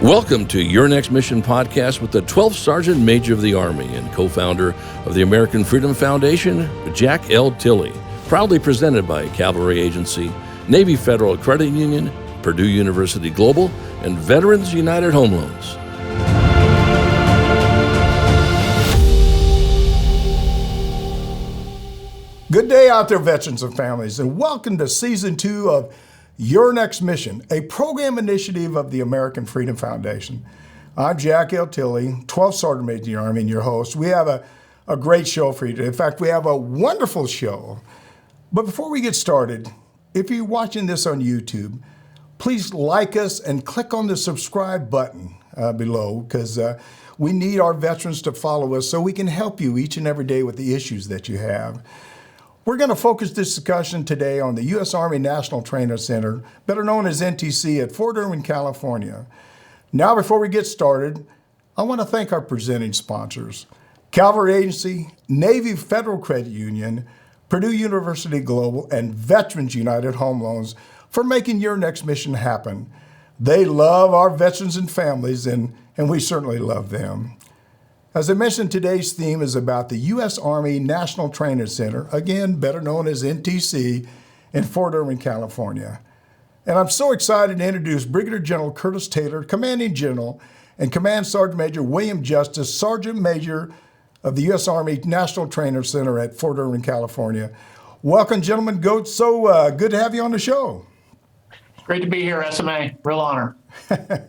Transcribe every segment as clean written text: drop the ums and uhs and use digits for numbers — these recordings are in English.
Welcome to Your Next Mission podcast with the 12th Sergeant Major of the Army and co-founder of the American Freedom Foundation, Jack L. Tilley. Proudly presented by Cavalry Agency, Navy Federal Credit Union, Purdue University Global, and Veterans United Home Loans. Good day out there, veterans and families, and welcome to Season 2 of Your Next Mission, a program initiative of the American Freedom Foundation. I'm Jack L. Tilley, 12th Sergeant Major of the Army, and your host. We have a great show for you today. In fact, we have a wonderful show. But before we get started, if you're watching this on YouTube, please like us and click on the subscribe button below, because we need our veterans to follow us so we can help you each and every day with the issues that you have. We're going to focus this discussion today on the U.S. Army National Training Center, better known as NTC, at Fort Irwin, California. Now, before we get started, I want to thank our presenting sponsors, Cavalry Agency, Navy Federal Credit Union, Purdue University Global, and Veterans United Home Loans for making Your Next Mission happen. They love our veterans and families, and we certainly love them. As I mentioned, today's theme is about the U.S. Army National Training Center, again, better known as NTC, in Fort Irwin, California. And I'm so excited to introduce Brigadier General Curtis Taylor, Commanding General, and Command Sergeant Major William Justice, Sergeant Major of the U.S. Army National Training Center at Fort Irwin, California. Welcome, gentlemen. So good to have you on the show. Great to be here, SMA. Real honor.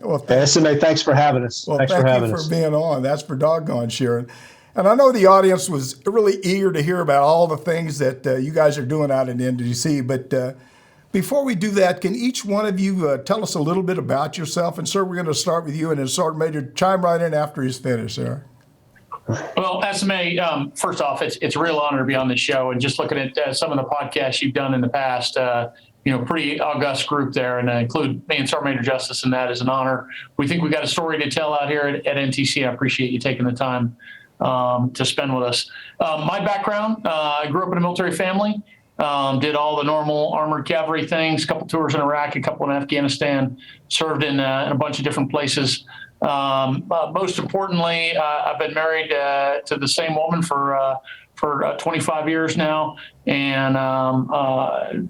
Well, SMA, thanks for having us. Well, thank you for being on. That's for doggone, Sharon. And I know the audience was really eager to hear about all the things that you guys are doing out in NTC. But before we do that, can each one of you tell us a little bit about yourself? And sir, we're going to start with you, and then Sergeant Major chime right in after he's finished, sir. Well, SMA, first off, it's a real honor to be on this show. And just looking at some of the podcasts you've done in the past, pretty august group there, and include me and Sergeant Major Justice in that is an honor. We think we got a story to tell out here at NTC. I appreciate you taking the time to spend with us. My background, I grew up in a military family, did all the normal armored cavalry things, a couple tours in Iraq, a couple in Afghanistan, served in a bunch of different places. Most importantly, I've been married to the same woman for 25 years now, and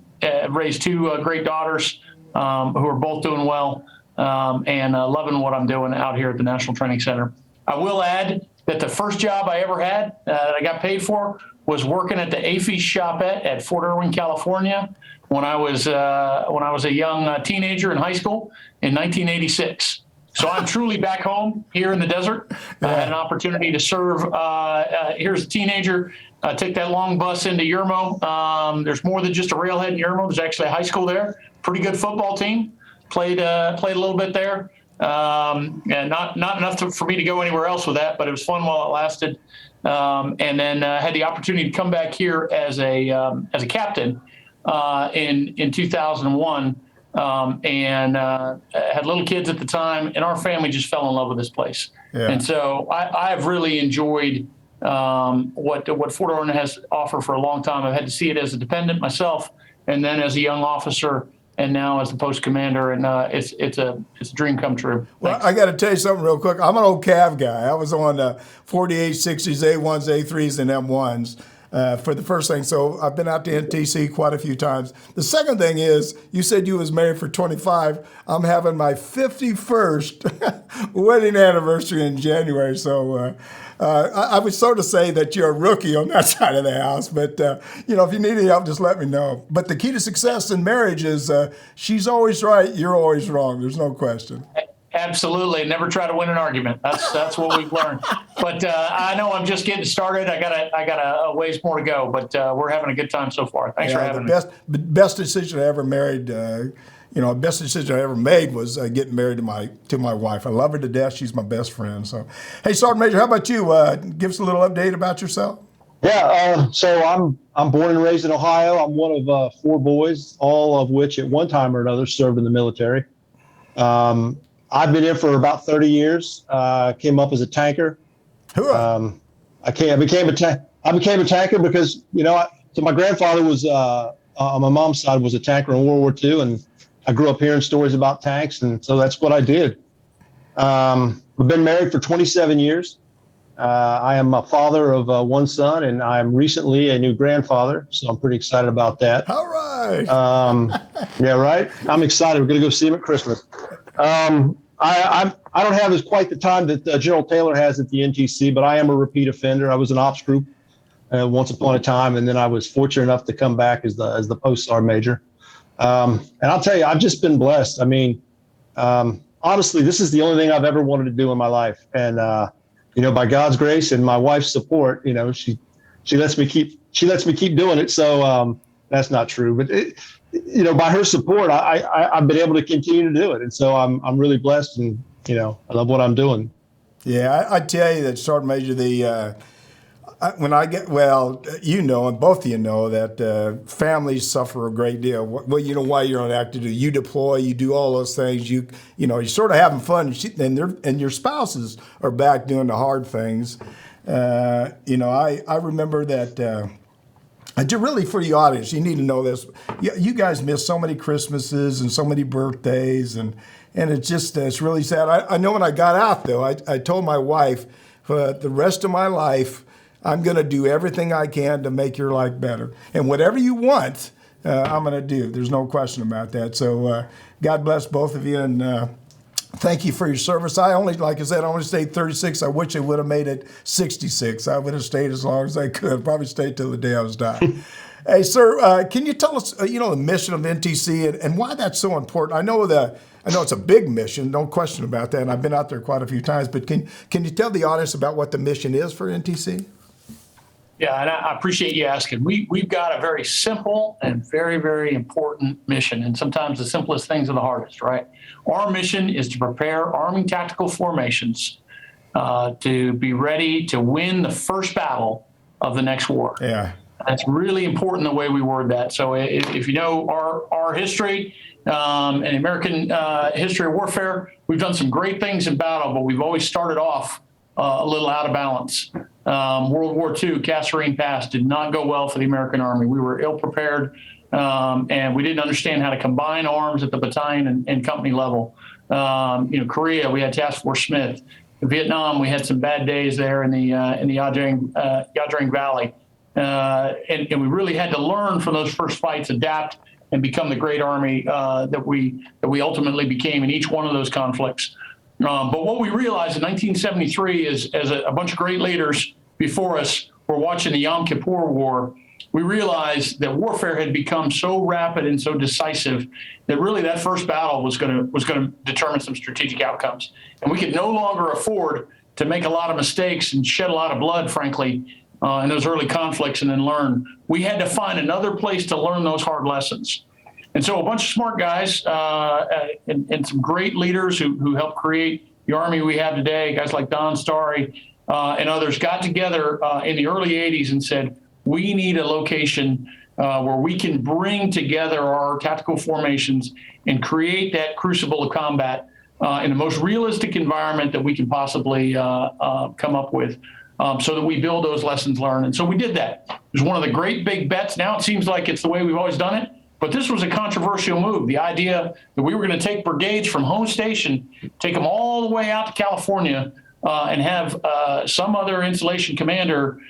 raised two great daughters who are both doing well and loving what I'm doing out here at the National Training Center. I will add that the first job I ever had that I got paid for was working at the AFI shopette at Fort Irwin, California, when I was a young teenager in high school in 1986. So I'm truly back home here in the desert. I had an opportunity to serve here as a teenager. Take that long bus into Yermo. There's more than just a railhead in Yermo. There's actually a high school there. Pretty good football team. Played a little bit there. And not enough for me to go anywhere else with that, but it was fun while it lasted. And then had the opportunity to come back here as a captain in 2001. And had little kids at the time, and our family just fell in love with this place. Yeah. And so I've really enjoyed what Fort Irwin has to offer for a long time. I've had to see it as a dependent myself, and then as a young officer, and now as the post commander, and it's a dream come true. Well, I got to tell you something real quick. I'm an old Cav guy. I was on 48, 60s, A1s, A3s, and M1s. For the first thing, so I've been out to NTC quite a few times. The second thing is, you said you was married for 25. I'm having my 51st wedding anniversary in January, so I would sort of say that you're a rookie on that side of the house, but if you need any help, just let me know. But the key to success in marriage is she's always right, you're always wrong. There's no question. Absolutely. Never try to win an argument. That's what we've learned. But I know I'm just getting started. I got a ways more to go, but we're having a good time so far. Thanks for having me. The best decision I ever married, best decision I ever made was getting married to my wife. I love her to death. She's my best friend. So, hey, Sergeant Major, how about you? Give us a little update about yourself. Yeah. So I'm born and raised in Ohio. I'm one of four boys, all of which at one time or another served in the military. I've been in for about 30 years. Came up as a tanker. I became a tanker because so my grandfather was on my mom's side was a tanker in World War II, and I grew up hearing stories about tanks, and so that's what I did. We've been married for 27 years. I am a father of one son, and I'm recently a new grandfather, so I'm pretty excited about that. All right. Yeah, right. I'm excited. We're going to go see him at Christmas. I don't have as quite the time that General Taylor has at the NTC, but I am a repeat offender. I was an ops group once upon a time, and then I was fortunate enough to come back as the post-SAR major. And I'll tell you, I've just been blessed. I mean, honestly, this is the only thing I've ever wanted to do in my life, and by God's grace and my wife's support, she lets me keep doing it. So that's not true, but by her support, I've been able to continue to do it, and so I'm really blessed, and I love what I'm doing. Yeah, I tell you that Sergeant Major, when I get, and both of you know that families suffer a great deal. Well, why you're on active duty. You deploy, you do all those things. You're sort of having fun, and your spouses are back doing the hard things. I remember that. Really, for the audience, you need to know this. You guys miss so many Christmases and so many birthdays, and it's really sad. I know when I got out, though, I told my wife, for the rest of my life, I'm going to do everything I can to make your life better. And whatever you want, I'm going to do. There's no question about that. So God bless both of you, and thank you for your service. Like I said, I only stayed 36. I wish I would have made it 66. I would have stayed as long as I could. Probably stayed till the day I was dying. Hey, sir, can you tell us, the mission of NTC and why that's so important? I know it's a big mission, no question about that, and I've been out there quite a few times, but can you tell the audience about what the mission is for NTC? Yeah, and I appreciate you asking. We've got a very simple and very, very important mission, and sometimes the simplest things are the hardest, right? Our mission is to prepare Army tactical formations to be ready to win the first battle of the next war. Yeah. That's really important the way we word that. So if you know our history and American history of warfare, we've done some great things in battle, but we've always started off a little out of balance. World War II, Kasserine Pass did not go well for the American Army. We were ill prepared, and we didn't understand how to combine arms at the battalion and company level. Korea, we had Task Force Smith. In Vietnam, we had some bad days there in the Yadring Valley. And we really had to learn from those first fights, adapt, and become the great Army that we ultimately became in each one of those conflicts. But what we realized in 1973 is, as a bunch of great leaders before us were watching the Yom Kippur War, we realized that warfare had become so rapid and so decisive that really that first battle was going to determine some strategic outcomes. And we could no longer afford to make a lot of mistakes and shed a lot of blood, frankly, in those early conflicts and then learn. We had to find another place to learn those hard lessons. And so a bunch of smart guys and some great leaders who helped create the Army we have today, guys like Don Starry and others, got together in the early 80s and said, we need a location where we can bring together our tactical formations and create that crucible of combat in the most realistic environment that we can possibly come up with. So that we build those lessons learned. And so we did that. It was one of the great big bets. Now it seems like it's the way we've always done it. But this was a controversial move. The idea that we were going to take brigades from home station, take them all the way out to California, and have some other installation commander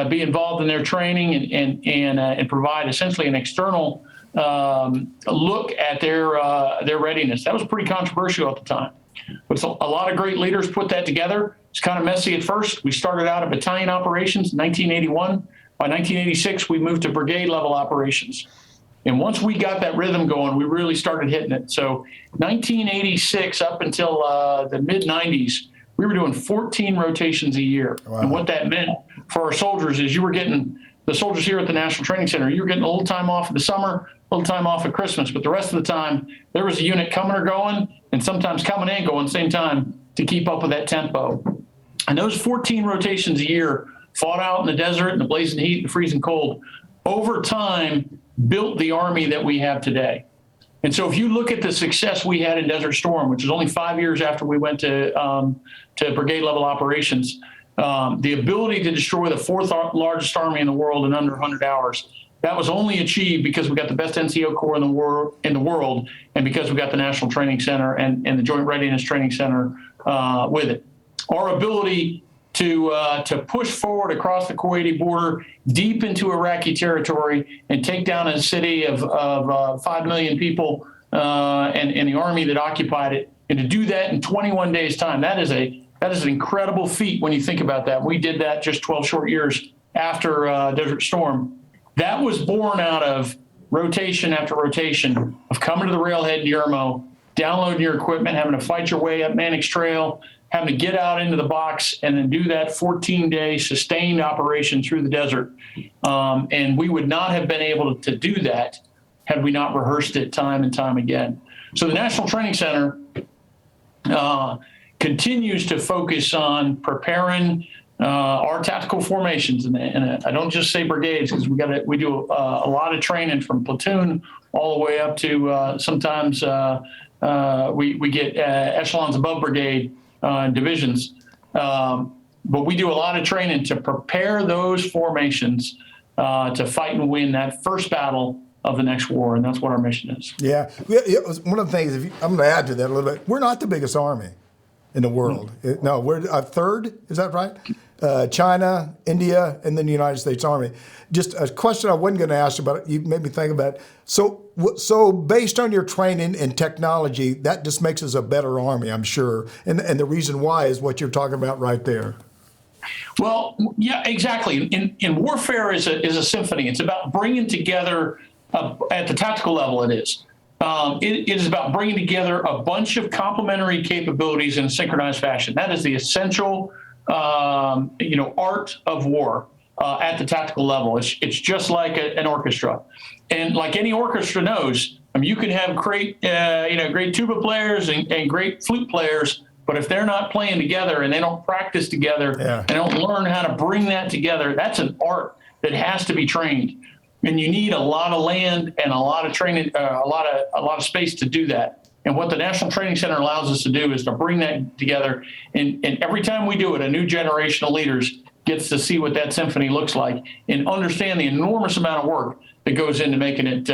be involved in their training and provide essentially an external look at their readiness. That was pretty controversial at the time. But a lot of great leaders put that together. It's kind of messy at first. We started out at battalion operations in 1981. By 1986, we moved to brigade level operations. And once we got that rhythm going, we really started hitting it. So 1986 up until the mid-90s, we were doing 14 rotations a year. Wow. And what that meant for our soldiers is you were getting, the soldiers here at the National Training Center, you were getting a little time off in the summer, a little time off at Christmas. But the rest of the time, there was a unit coming or going, and sometimes coming and going at the same time to keep up with that tempo. And those 14 rotations a year, fought out in the desert, in the blazing heat, the freezing cold, over time built the Army that we have today. And so if you look at the success we had in Desert Storm, which is only 5 years after we went to brigade level operations, the ability to destroy the fourth largest army in the world in under 100 hours, that was only achieved because we got the best NCO Corps in the world, and because we got the National Training Center and the Joint Readiness Training Center with it. Our ability to push forward across the Kuwaiti border, deep into Iraqi territory, and take down a city of 5 million people and the army that occupied it, and to do that in 21 days' time, that is an incredible feat when you think about that. We did that just 12 short years after Desert Storm. That was born out of rotation after rotation of coming to the railhead in Yermo, downloading your equipment, having to fight your way up Mannix Trail, having to get out into the box, and then do that 14-day sustained operation through the desert. And we would not have been able to do that had we not rehearsed it time and time again. So the National Training Center continues to focus on preparing our tactical formations, and I don't just say brigades, because we do a lot of training from platoon all the way up to sometimes we get echelons above brigade divisions, but we do a lot of training to prepare those formations to fight and win that first battle of the next war, and that's what our mission is. Yeah, it was one of the things. I'm going to add to that a little bit. We're not the biggest army in the world. No, we're a third. Is that right? China, India, and then the United States Army. Just a question I wasn't going to ask you, but you made me think about it. So based on your training and technology, that just makes us a better army, I'm sure. And the reason why is what you're talking about right there. Well, yeah, exactly. In warfare is a symphony. It's about bringing together, at the tactical level it is. It is about bringing together a bunch of complementary capabilities in a synchronized fashion. That is the essential, art of war at the tactical level. It's just like an orchestra, and like any orchestra knows, you can have great tuba players and great flute players, but if they're not playing together and they don't practice together and don't learn how to bring that together, that's an art that has to be trained. And you need a lot of land and a lot of training, a lot of space to do that. And what the National Training Center allows us to do is to bring that together. And every time we do it, a new generation of leaders gets to see what that symphony looks like and understand the enormous amount of work that goes into making it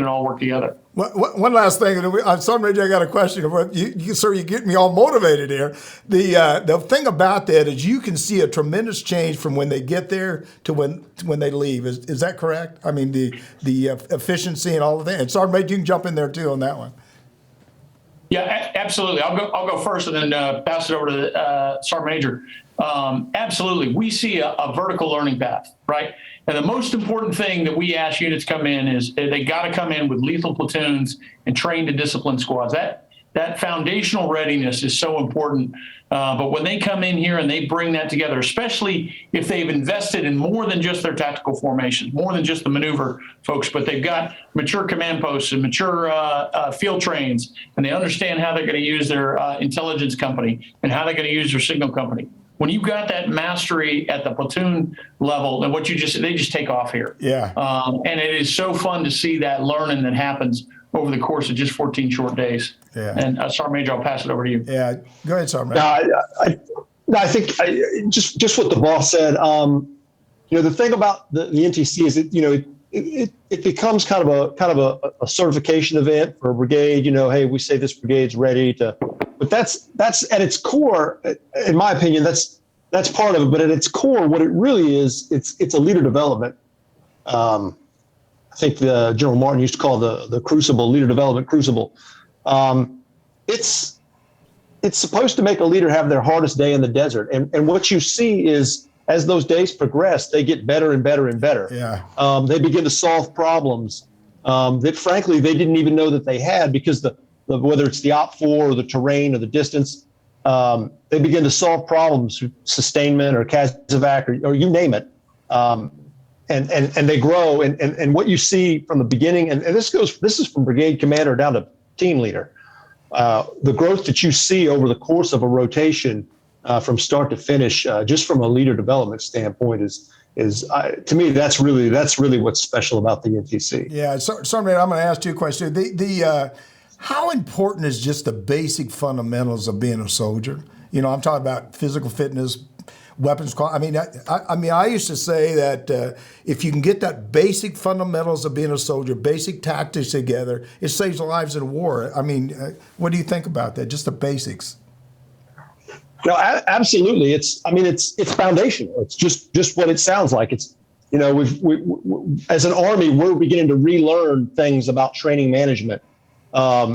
all work together. One last thing, I'm sorry, I got a question. You get me all motivated here. The thing about that is you can see a tremendous change from when they get there to when they leave. Is that correct? I mean, the efficiency and all of that. And Sergeant Major, you can jump in there too on that one. Yeah, absolutely. I'll go first and then pass it over to Sergeant Major. Absolutely. We see a vertical learning path, right? And the most important thing that we ask units come in is they got to come in with lethal platoons and trained and disciplined squads. That foundational readiness is so important. But when they come in here and they bring that together, especially if they've invested in more than just their tactical formation, more than just the maneuver folks, but they've got mature command posts and mature field trains, and they understand how they're going to use their intelligence company and how they're going to use their signal company. When you've got that mastery at the platoon level, and they just take off here. Yeah. And it is so fun to see that learning that happens over the course of just 14 short days. Yeah. And Sergeant Major, I'll pass it over to you. Yeah. Go ahead, Sergeant Major. I think just what the boss said. The thing about the NTC is it becomes kind of a certification event for a brigade. Hey, we say this brigade's ready to. But that's at its core, in my opinion, that's part of it. But at its core, what it really is, it's a leader development. I think General Martin used to call the crucible, leader development crucible. It's supposed to make a leader have their hardest day in the desert. And what you see is as those days progress, they get better and better and better. Yeah. They begin to solve problems that, frankly, they didn't even know that they had, because whether it's the OPFOR or the terrain or the distance, they begin to solve problems, sustainment or CASEVAC or you name it. And they grow. And what you see from the beginning, and this is from brigade commander down to team leader, the growth that you see over the course of a rotation from start to finish, just from a leader development standpoint, is to me, that's really what's special about the NTC. Yeah. So I'm going to ask you a question. How important is just the basic fundamentals of being a soldier? I'm talking about physical fitness, weapons. I used to say that if you can get that basic fundamentals of being a soldier, basic tactics together, it saves lives in war. What do you think about that? Just the basics. No, absolutely. It's foundational. It's just what it sounds like. It's, we as an Army, we're beginning to relearn things about training management, how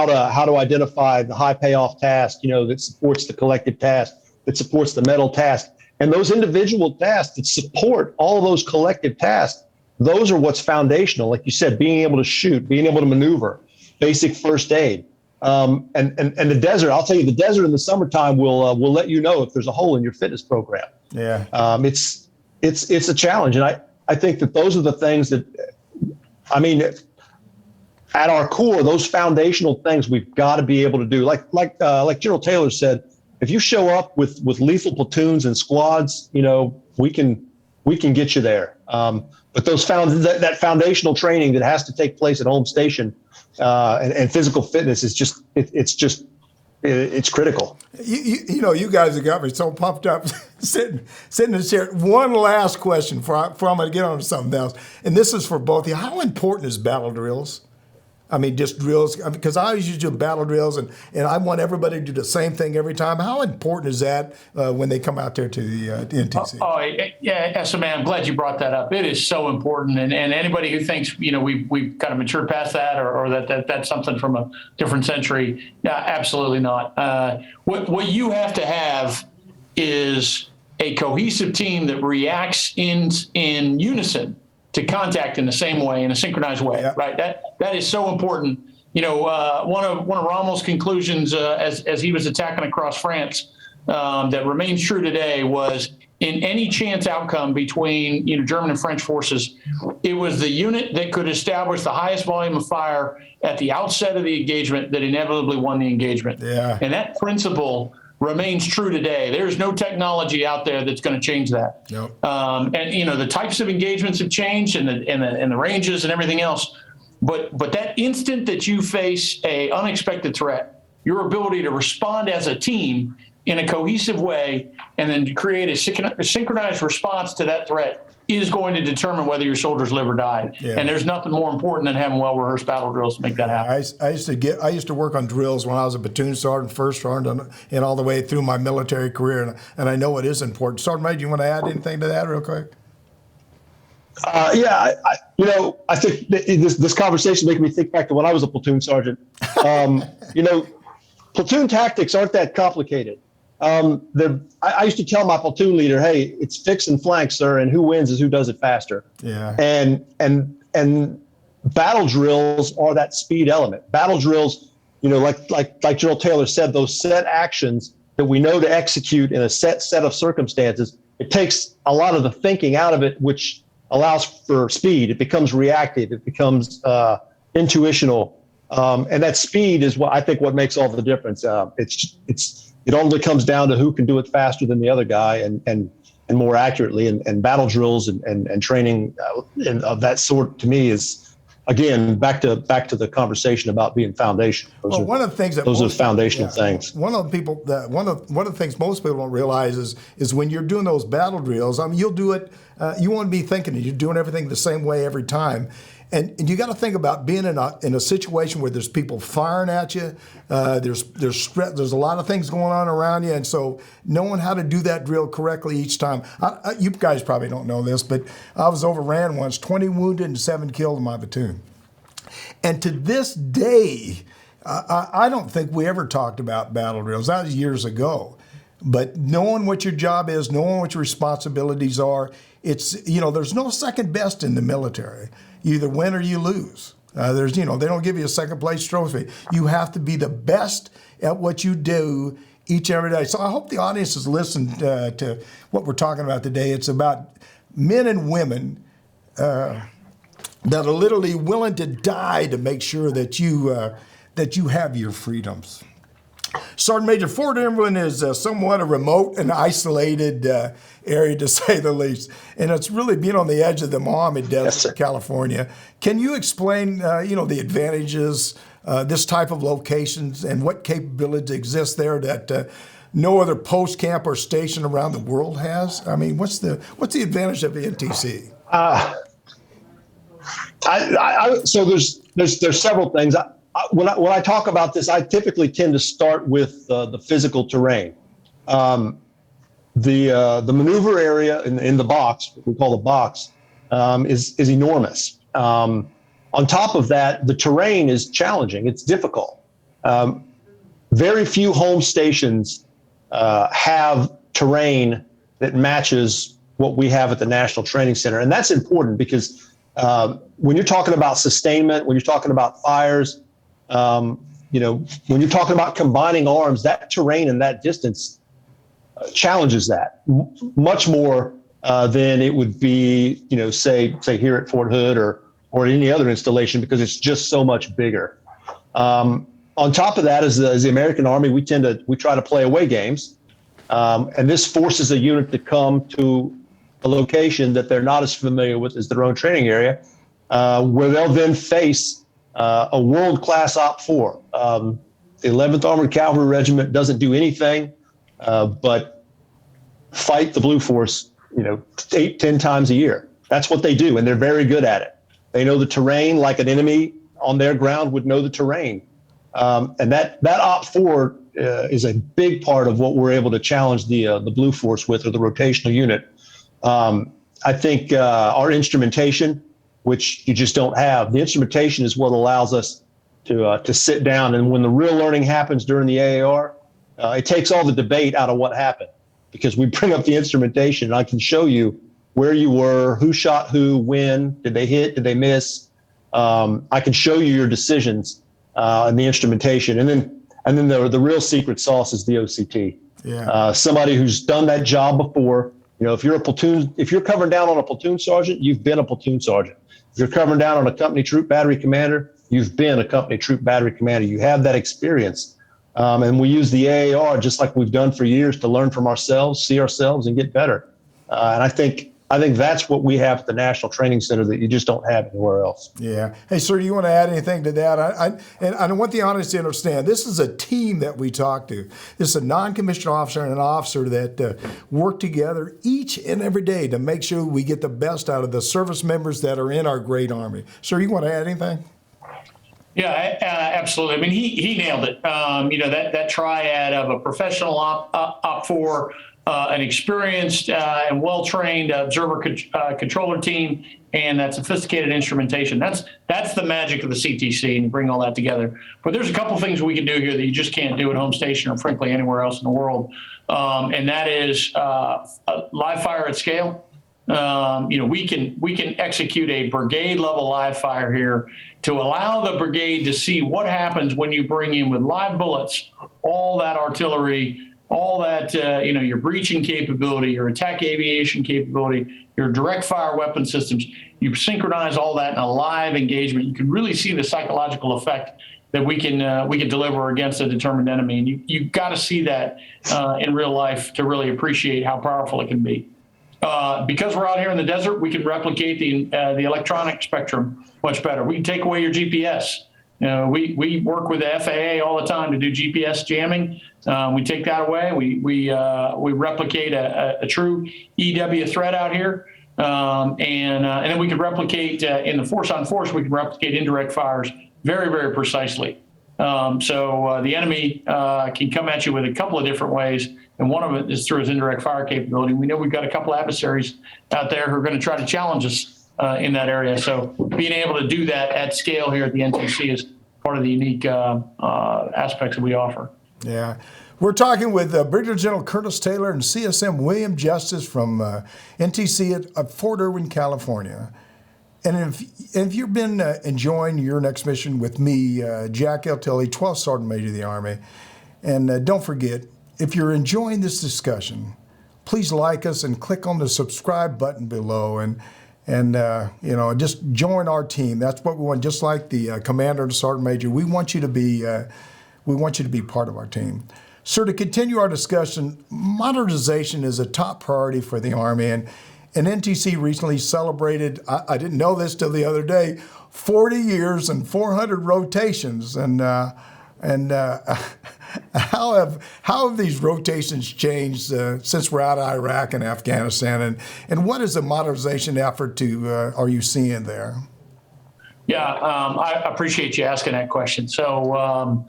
to identify the high payoff task, that supports the collective task, that supports the medal task, and those individual tasks that support all of those collective tasks. Those are what's foundational. Like you said, being able to shoot, being able to maneuver, basic first aid. And the desert, I'll tell you, the desert in the summertime will let you know if there's a hole in your fitness program. Yeah. It's a challenge. And I think that those are the things that, at our core, those foundational things we've got to be able to do. Like General Taylor said, if you show up with lethal platoons and squads, we can get you there. But that foundational training that has to take place at home station, and physical fitness is it's critical. You guys have got me so pumped up sitting in the chair. One last question before I'm going to get on to something else, and this is for both of you. How important is battle drills? Just drills, because I always do battle drills, and I want everybody to do the same thing every time. How important is that when they come out there to the NTC? Yeah, SMA, I'm glad you brought that up. It is so important, and anybody who thinks we've kind of matured past that, or that's something from a different century, absolutely not. What you have to have is a cohesive team that reacts in unison to contact in the same way, in a synchronized way, yeah. Right? That is so important. One of Rommel's conclusions as he was attacking across France that remains true today was, in any chance outcome between German and French forces, it was the unit that could establish the highest volume of fire at the outset of the engagement that inevitably won the engagement. Yeah. And that principle remains true today. There's no technology out there that's going to change that. Nope. And the types of engagements have changed, and the ranges and everything else. But that instant that you face a unexpected threat, your ability to respond as a team in a cohesive way, and then to create a synchronized response to that threat, is going to determine whether your soldiers live or die. Yeah. And there's nothing more important than having well-rehearsed battle drills to make that happen. I used to work on drills when I was a platoon sergeant, first sergeant, and all the way through my military career, and I know it is important. Sergeant Major, you want to add anything to that real quick? I think this conversation making me think back to when I was a platoon sergeant. Platoon tactics aren't that complicated. I used to tell my platoon leader, "Hey, it's fix and flank, sir, and who wins is who does it faster." Yeah. And battle drills are that speed element. Battle drills, like General Taylor said, those set actions that we know to execute in a set of circumstances. It takes a lot of the thinking out of it, which allows for speed. It becomes reactive. It becomes intuitional, and that speed is what makes all the difference. It only comes down to who can do it faster than the other guy and more accurately. And battle drills and training of that sort, to me, is, again, back to the conversation about being foundational. One of the things those are foundational things. One of the things most people don't realize is when you're doing those battle drills, you'll do it. You want to be thinking you're doing everything the same way every time. And you got to think about being in a situation where there's people firing at you. There's a lot of things going on around you, and so knowing how to do that drill correctly each time. You guys probably don't know this, but I was overran once, 20 wounded and 7 killed in my platoon. And to this day, I don't think we ever talked about battle drills. That was years ago. But knowing what your job is, knowing what your responsibilities are, there's no second best in the military. You either win or you lose. They don't give you a second place trophy. You have to be the best at what you do each and every day. So I hope the audience has listened to what we're talking about today. It's about men and women that are literally willing to die to make sure that you have your freedoms. Sergeant Major, Fort Irwin is somewhat a remote and isolated area, to say the least, and it's really being on the edge of the Mojave Desert of California. Can you explain, the advantages, this type of locations, and what capabilities exist there that no other post camp or station around the world has? What's the advantage of the NTC? So there's several things. When I talk about this, I typically tend to start with the physical terrain. The maneuver area in the box, what we call the box, is enormous. On top of that, the terrain is challenging. It's difficult. Very few home stations have terrain that matches what we have at the National Training Center. And that's important because when you're talking about sustainment, when you're talking about fires, when you're talking about combining arms, that terrain and that distance challenges that much more than it would be, say here at Fort Hood or any other installation, because it's just so much bigger. On top of that, as the American Army, we try to play away games, and this forces a unit to come to a location that they're not as familiar with as their own training area, where they'll then face a world-class Op-4. The 11th Armored Cavalry Regiment doesn't do anything but fight the Blue Force, 8-10 times a year. That's what they do, and they're very good at it. They know the terrain like an enemy on their ground would know the terrain. And that Op-4 is a big part of what we're able to challenge the Blue Force with, or the rotational unit. I think our instrumentation, which you just don't have, the instrumentation is what allows us to sit down. And when the real learning happens during the AAR, it takes all the debate out of what happened, because we bring up the instrumentation and I can show you where you were, who shot who, when, did they hit, did they miss? I can show you your decisions in the instrumentation. And then the real secret sauce is the OCT. Yeah. Somebody who's done that job before. If you're covering down on a platoon sergeant, you've been a platoon sergeant. If you're covering down on a company troop battery commander, you've been a company troop battery commander. You have that experience. And we use the AAR just like we've done for years to learn from ourselves, see ourselves, and get better. And I think that's what we have at the National Training Center that you just don't have anywhere else. Yeah. Hey, sir, do you want to add anything to that? I want the audience to understand, this is a team that we talk to. This is a non-commissioned officer and an officer that work together each and every day to make sure we get the best out of the service members that are in our great Army. Sir, you want to add anything? Yeah, absolutely. I mean, he nailed it. That triad of a professional Op-4, an experienced and well-trained observer controller team, and that sophisticated instrumentation. That's the magic of the CTC, and you bring all that together. But there's a couple things we can do here that you just can't do at home station or frankly anywhere else in the world, and that is live fire at scale. We can execute a brigade level live fire here to allow the brigade to see what happens when you bring in with live bullets all that artillery, all that, your breaching capability, your attack aviation capability, your direct fire weapon systems. You synchronize all that in a live engagement. You can really see the psychological effect that we can deliver against a determined enemy. And you've got to see that in real life to really appreciate how powerful it can be. Because we're out here in the desert, we can replicate the electronic spectrum much better. We can take away your GPS. We work with the FAA all the time to do GPS jamming. We take that away. We replicate a true EW threat out here, and then we can replicate in the force on force. We can replicate indirect fires very, very precisely. So the enemy can come at you with a couple of different ways, and one of it is through his indirect fire capability. We know we've got a couple adversaries out there who are going to try to challenge us in that area. So being able to do that at scale here at the NTC is part of the unique aspects that we offer. Yeah. We're talking with Brigadier General Curtis Taylor and CSM William Justice from NTC at Fort Irwin, California. And if you've been enjoying your next mission with me, Jack L. Tilley, 12th Sergeant Major of the Army, and don't forget, if you're enjoying this discussion, please like us and click on the subscribe button below and just join our team. That's what we want. Just like the commander and sergeant major, we want you to be part of our team. Sir, to continue our discussion, modernization is a top priority for the Army, and NTC recently celebrated, I didn't know this till the other day, 40 years and 400 rotations. And how have these rotations changed since we're out of Iraq and Afghanistan? And what is the modernization effort are you seeing there? Yeah, I appreciate you asking that question. So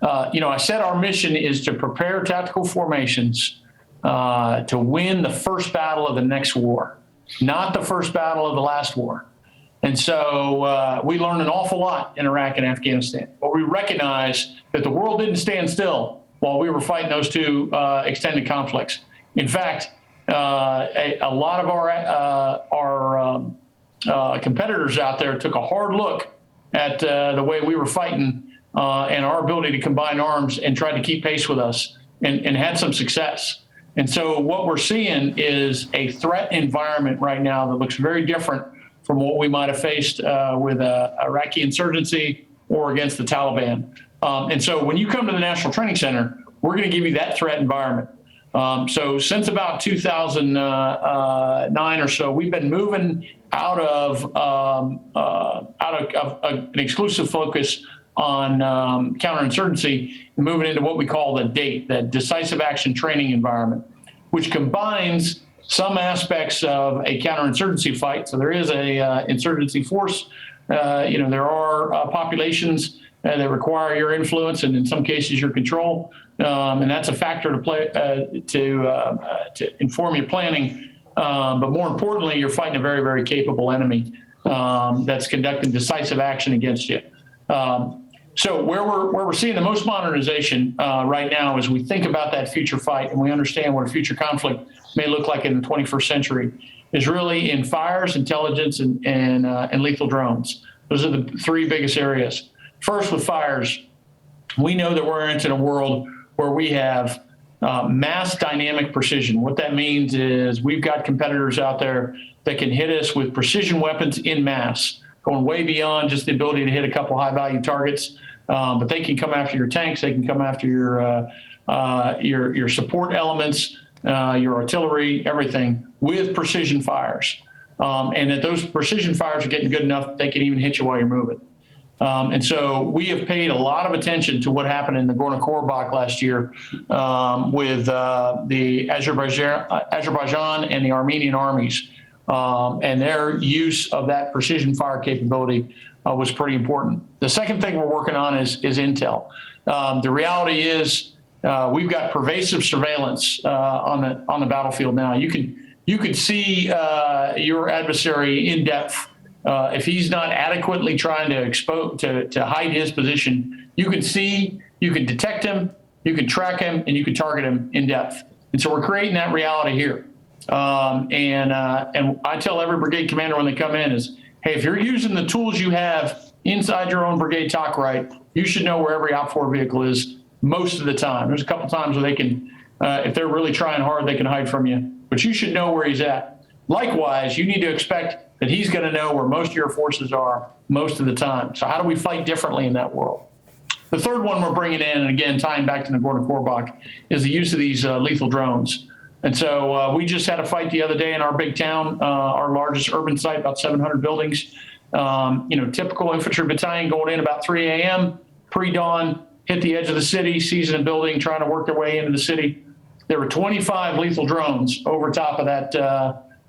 I said our mission is to prepare tactical formations to win the first battle of the next war, not the first battle of the last war. And so we learned an awful lot in Iraq and Afghanistan, but we recognize that the world didn't stand still while we were fighting those two extended conflicts. In fact, a lot of our competitors out there took a hard look at the way we were fighting and our ability to combine arms and tried to keep pace with us and had some success. And so what we're seeing is a threat environment right now that looks very different from what we might have faced with Iraqi insurgency or against the Taliban. And so when you come to the National Training Center, we're going to give you that threat environment. So since about 2009 or so, we've been moving out of an exclusive focus on counterinsurgency and moving into what we call the DATE, the Decisive Action Training Environment, which combines some aspects of a counterinsurgency fight. So there is a insurgency force. There are populations that require your influence and in some cases your control, and that's a factor to play to inform your planning. But more importantly, you're fighting a very, very capable enemy that's conducting decisive action against you. So where we're seeing the most modernization right now as we think about that future fight and we understand what a future conflict may look like in the 21st century is really in fires, intelligence, and lethal drones. Those are the three biggest areas. First, with fires, we know that we're entering a world where we have mass dynamic precision. What that means is we've got competitors out there that can hit us with precision weapons in mass, going way beyond just the ability to hit a couple high-value targets. But they can come after your tanks, they can come after your support elements, your artillery, everything with precision fires. And that those precision fires are getting good enough that they can even hit you while you're moving. And so we have paid a lot of attention to what happened in Nagorno-Karabakh last year with the Azerbaijan and the Armenian armies. And their use of that precision fire capability was pretty important. The second thing we're working on is intel. The reality is we've got pervasive surveillance on the battlefield now. You can see your adversary in depth. If he's not adequately trying to hide his position, you can see, you can detect him, you can track him, and you can target him in depth. And so we're creating that reality here. And I tell every brigade commander when they come in is, hey, if you're using the tools you have inside your own brigade TOC right, you should know where every OPFOR vehicle is most of the time. There's a couple times where they can, if they're really trying hard, they can hide from you. But you should know where he's at. Likewise, you need to expect that he's going to know where most of your forces are most of the time. So how do we fight differently in that world? The third one we're bringing in, and again, tying back to Nagorno-Karabakh, is the use of these lethal drones. And so we just had a fight the other day in our big town, our largest urban site, about 700 buildings. Typical infantry battalion going in about 3 a.m., pre-dawn, hit the edge of the city, seizing a building, trying to work their way into the city. There were 25 lethal drones over top of that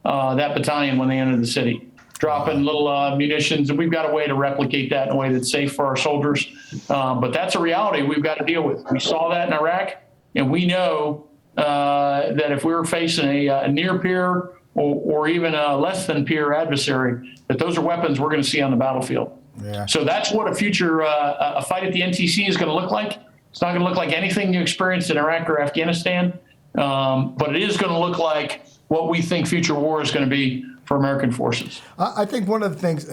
battalion when they entered the city, dropping little munitions. And we've got a way to replicate that in a way that's safe for our soldiers. But that's a reality we've got to deal with. We saw that in Iraq, and we know that if we were facing a near peer or even a less than peer adversary, that those are weapons we're going to see on the battlefield. Yeah. So that's what a future a fight at the NTC is going to look like. It's not going to look like anything you experienced in Iraq or Afghanistan, but it is going to look like what we think future war is going to be for American forces. I think one of the things,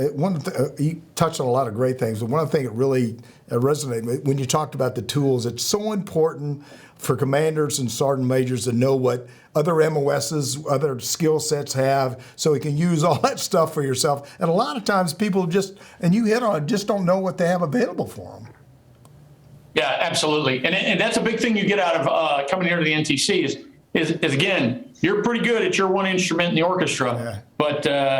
you touched on a lot of great things, but one of the things that really resonated when you talked about the tools, it's so important for commanders and sergeant majors to know what other MOSs, other skill sets have, so you can use all that stuff for yourself. And a lot of times people just, and you hit on it, just don't know what they have available for them. Yeah, absolutely. And that's a big thing you get out of coming here to the NTC is again, you're pretty good at your one instrument in the orchestra, yeah.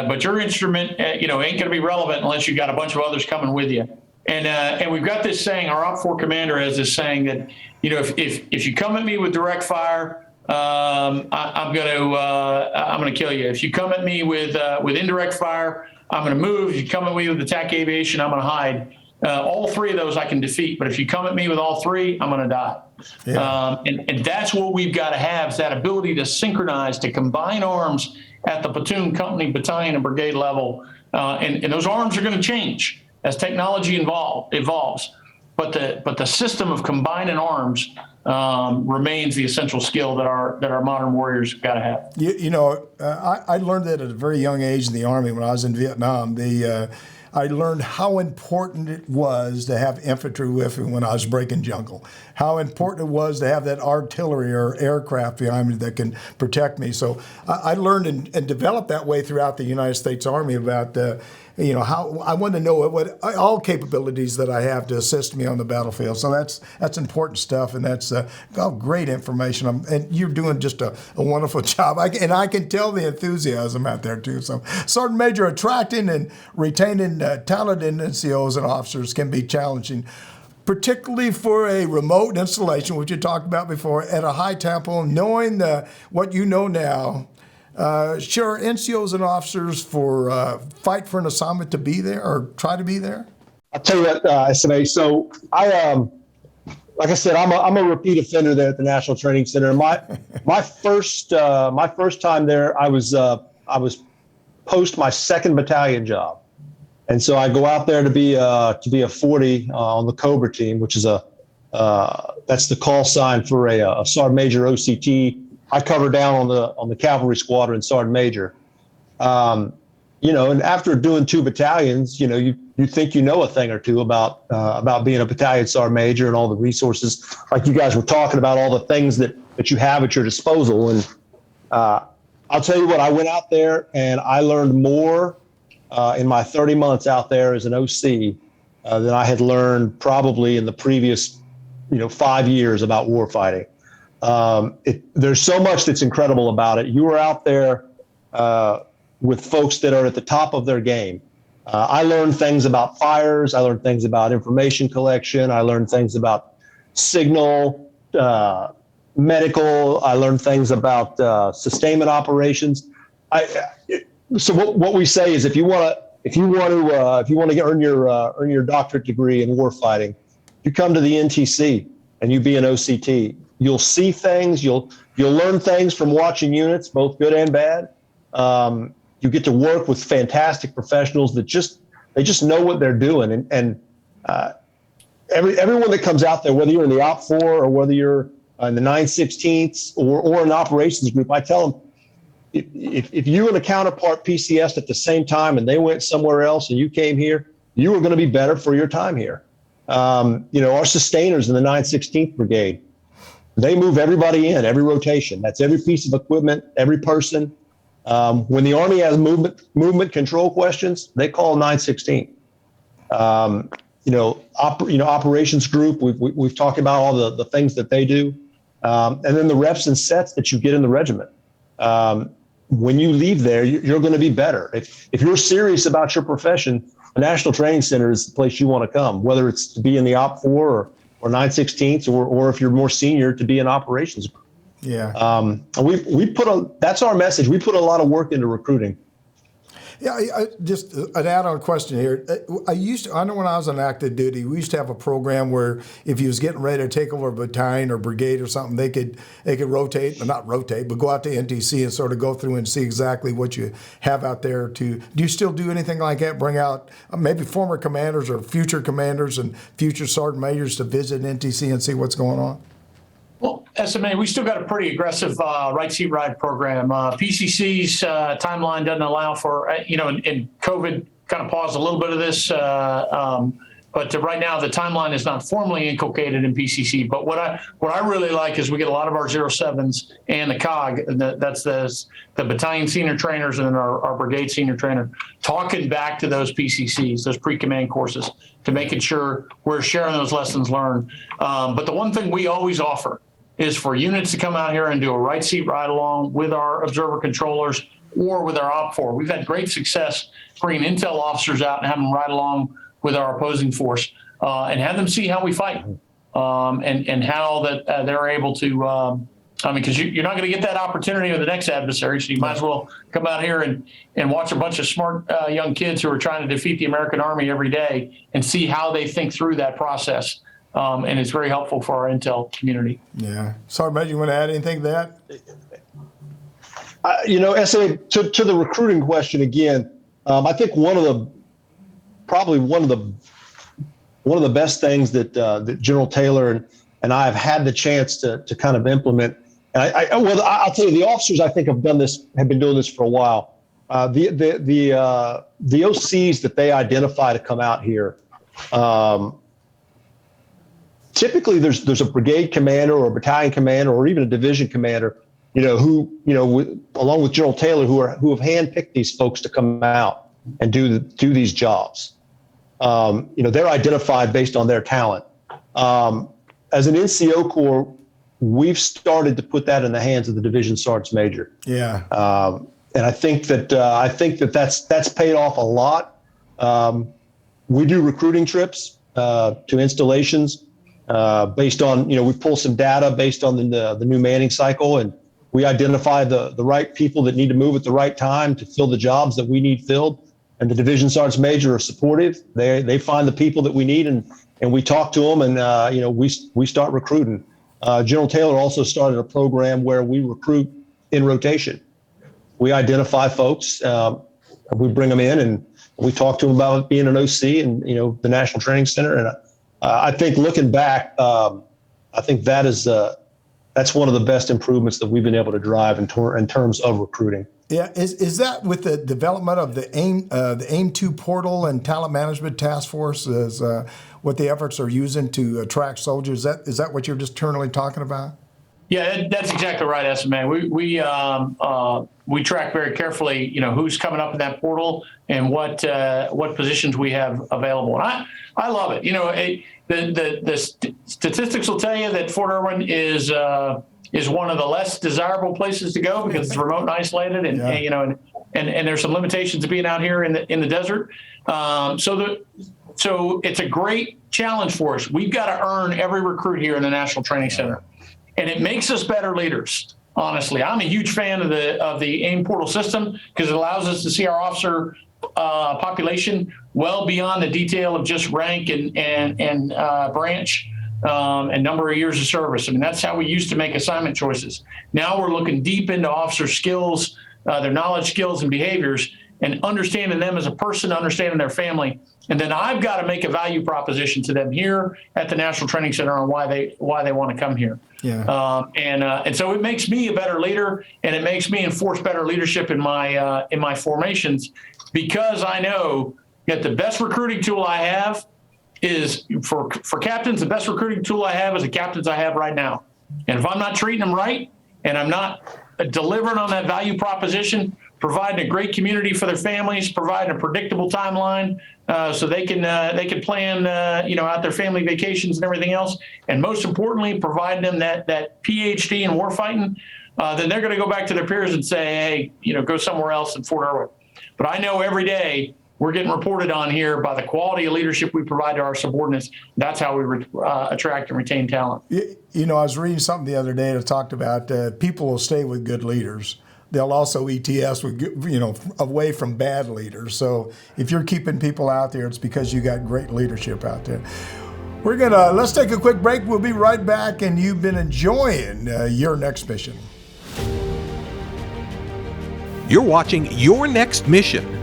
but your instrument, ain't going to be relevant unless you got a bunch of others coming with you. And we've got this saying, our OPFOR commander has this saying that, if you come at me with direct fire, I'm going to kill you. If you come at me with indirect fire, I'm going to move. If you come at me with attack aviation, I'm going to hide. All three of those I can defeat, but if you come at me with all three, I'm going to die. Yeah. And that's what we've got to have, is that ability to synchronize, to combine arms at the platoon, company, battalion, and brigade level. And those arms are going to change as technology evolves. But the system of combining arms remains the essential skill that our modern warriors got to have. I learned that at a very young age in the Army when I was in Vietnam. I learned how important it was to have infantry with me when I was breaking jungle, how important it was to have that artillery or aircraft behind me that can protect me. So I learned and developed that way throughout the United States Army about how I want to know what all capabilities that I have to assist me on the battlefield. So that's important stuff, and that's great information. And you're doing just a wonderful job. I can tell the enthusiasm out there too. So, Sergeant Major, attracting and retaining talented NCOs and officers can be challenging, particularly for a remote installation, which you talked about before, at a high tempo, knowing what you know now. Sure, NCOs and officers fight for an assignment to be there or try to be there? I'll tell you what, SMA. So like I said, I'm a repeat offender there at the National Training Center. My first time there, I was post my 2nd battalion job, and so I go out there to be a 40 on the Cobra team, which is that's the call sign for a Sergeant Major OCT. I cover down on the Cavalry squadron, Sergeant Major. And after doing 2 battalions, you think you know a thing or two about being a battalion Sergeant Major and all the resources, like you guys were talking about, all the things that you have at your disposal. And I'll tell you what, I went out there and I learned more in my 30 months out there as an OC than I had learned probably in the previous 5 years about warfighting. There's so much that's incredible about it. You are out there with folks that are at the top of their game. I learned things about fires. I learned things about information collection. I learned things about signal, medical. I learned things about sustainment operations. So what we say is, if you want to earn your doctorate degree in warfighting, you come to the NTC and you be an OCT. You'll see things. You'll learn things from watching units, both good and bad. You get to work with fantastic professionals that just know what they're doing. And everyone that comes out there, whether you're in the Op 4 or whether you're in the 916th or an operations group, I tell them, if you and a counterpart PCS'd at the same time and they went somewhere else and you came here, you were going to be better for your time here. Our sustainers in the 916th Brigade, they move everybody in, every rotation. That's every piece of equipment, every person. When the Army has movement control questions, they call 916. Operations group, we've talked about all the things that they do. And then the reps and sets that you get in the regiment. When you leave there, you're going to be better. If you're serious about your profession, the National Training Center is the place you want to come, whether it's to be in the Op 4 or 916th, or if you're more senior, to be in operations. Yeah. That's our message. We put a lot of work into recruiting. Yeah, just an add-on question here. I know when I was on active duty, we used to have a program where if you was getting ready to take over a battalion or brigade or something, they could rotate, but not rotate, but go out to NTC and sort of go through and see exactly what you have out there. Do you still do anything like that? Bring out maybe former commanders or future commanders and future sergeant majors to visit NTC and see what's going on? Well, SMA, we still got a pretty aggressive right seat ride program. PCC's timeline doesn't allow for, and COVID kind of paused a little bit of this. But right now, the timeline is not formally inculcated in PCC. But what I really like is we get a lot of our 07s and the COG, and that's the battalion senior trainers and then our brigade senior trainer, talking back to those PCCs, those pre-command courses, to making sure we're sharing those lessons learned. But the one thing we always offer is for units to come out here and do a right seat ride along with our observer controllers or with our Op 4. We've had great success bringing intel officers out and having them ride along with our opposing force and have them see how we fight and how that they're able to I mean, because you're not going to get that opportunity with the next adversary, so you might as well come out here and watch a bunch of smart young kids who are trying to defeat the American Army every day and see how they think through that process. And it's very helpful for our intel community. Yeah. Sorry, Matt, you want to add anything to that? SA, to the recruiting question again, I think one of the best things that General Taylor and I have had the chance to kind of implement. And I'll tell you, the officers I think have been doing this for a while. The OCs that they identify to come out here, typically there's a brigade commander or a battalion commander or even a division commander, who along with General Taylor, who have handpicked these folks to come out and do these jobs. They're identified based on their talent. As an NCO Corps, we've started to put that in the hands of the division sergeant major. Yeah. And I think that's paid off a lot. We do recruiting trips to installations based on, we pull some data based on the new manning cycle, and we identify the right people that need to move at the right time to fill the jobs that we need filled. And the division sergeants major are supportive. They find the people that we need, and we talk to them, and we start recruiting. General Taylor also started a program where we recruit in rotation. We identify folks, we bring them in, and we talk to them about being an OC and the National Training Center. And I think looking back, I think that's one of the best improvements that we've been able to drive in terms of recruiting. Yeah, is that with the development of the AIM 2 portal and talent management task force? Is what the efforts are using to attract soldiers? Is that what you're just internally talking about? Yeah, that's exactly right, SMA. We track very carefully, who's coming up in that portal and what positions we have available. And I love it. The statistics will tell you that Fort Irwin is one of the less desirable places to go because it's remote and isolated, and and there's some limitations of being out here in the desert. So it's a great challenge for us. We've got to earn every recruit here in the National Training Center, and it makes us better leaders. Honestly, I'm a huge fan of the AIM portal system because it allows us to see our officer population well beyond the detail of just rank and branch. And number of years of service. I mean, that's how we used to make assignment choices. Now we're looking deep into officer skills, their knowledge, skills, and behaviors, and understanding them as a person, understanding their family. And then I've got to make a value proposition to them here at the National Training Center on why they want to come here. Yeah. And so it makes me a better leader, and it makes me enforce better leadership in my formations, because I know that the best recruiting tool I have is for captains. The best recruiting tool I have is the captains I have right now. And if I'm not treating them right, and I'm not delivering on that value proposition, providing a great community for their families, providing a predictable timeline so they can plan out their family vacations and everything else, and most importantly, providing them that PhD in warfighting, then they're going to go back to their peers and say, hey, go somewhere else in Fort Irwin. But I know every day we're getting reported on here by the quality of leadership we provide to our subordinates. That's how we attract and retain talent. I was reading something the other day that talked about people will stay with good leaders. They'll also ETS with, away from bad leaders. So if you're keeping people out there, it's because you got great leadership out there. Let's take a quick break. We'll be right back, and you've been enjoying Your Next Mission. You're watching Your Next Mission,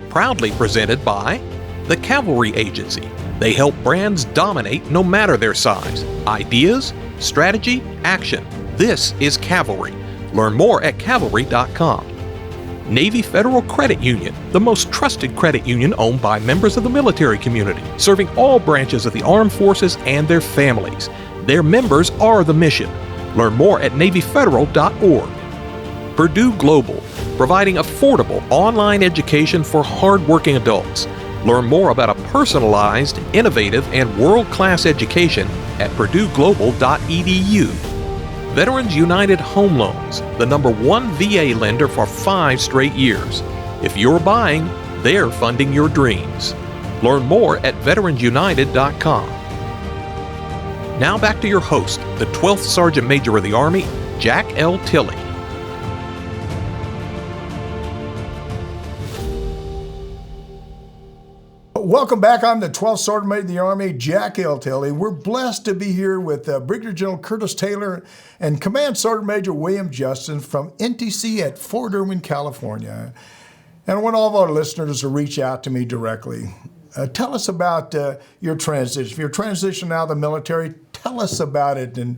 proudly presented by the Cavalry Agency. They help brands dominate no matter their size. Ideas, strategy, action. This is Cavalry. Learn more at cavalry.com. Navy Federal Credit Union, the most trusted credit union owned by members of the military community, serving all branches of the armed forces and their families. Their members are the mission. Learn more at NavyFederal.org. Purdue Global, providing affordable online education for hardworking adults. Learn more about a personalized, innovative, and world-class education at PurdueGlobal.edu. Veterans United Home Loans, the #1 VA lender for 5 straight years. If you're buying, they're funding your dreams. Learn more at VeteransUnited.com. Now back to your host, the 12th Sergeant Major of the Army, Jack L. Tilley. Welcome back. I'm the 12th Sergeant Major of the Army, Jack L. Tilley. We're blessed to be here with Brigadier General Curtis Taylor and Command Sergeant Major William Justice from NTC at Fort Irwin, California. And I want all of our listeners to reach out to me directly. Tell us about your transition. If you're transitioning out of the military, tell us about it and